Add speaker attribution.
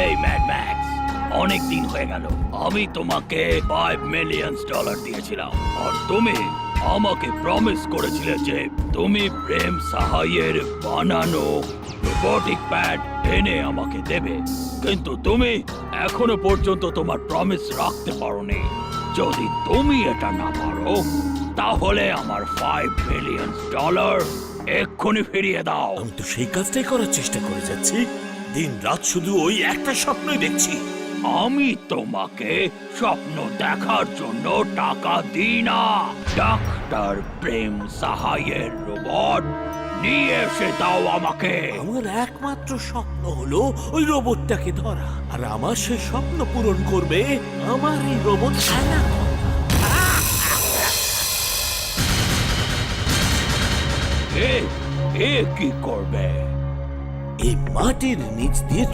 Speaker 1: এই mad max, অনেক দিন হয়ে গেল আমি তোমাকে $5 মিলিয়ন দিয়েছিলাম, আর তুমি আমাকে প্রমিস করেছিলে যে তুমি প্রেম সাহাইয়ের বানানো রোবোটিক প্যাড এনে আমাকে দেবে, কিন্তু তুমি এখনো পর্যন্ত তোমার প্রমিস রাখতে পারোনি। যদি তুমি এটা না পারো তাহলে আমার $5 মিলিয়ন এক্ষুনি ফিরিয়ে দাও।
Speaker 2: আমি তো সেই কাজটাই করার চেষ্টা করে যাচ্ছি। দিন রাত শুধু ওই একটা স্বপ্নই দেখছি।
Speaker 1: আমি তোমাকে স্বপ্ন দেখার জন্য টাকা দিই না। ডাক্তার প্রেম সাহাইয়ের রোবট নিয়ে এসে দাও আমাকে।
Speaker 2: আমার একমাত্র স্বপ্ন হলো ওই রোবটটাকে ধরা, আর আমার সে স্বপ্ন পূরণ করবে আমার এই রোবট অ্যানাকোন্ডা।
Speaker 1: এ এ কি করবে?
Speaker 2: এই মাটির নিচ দিয়ে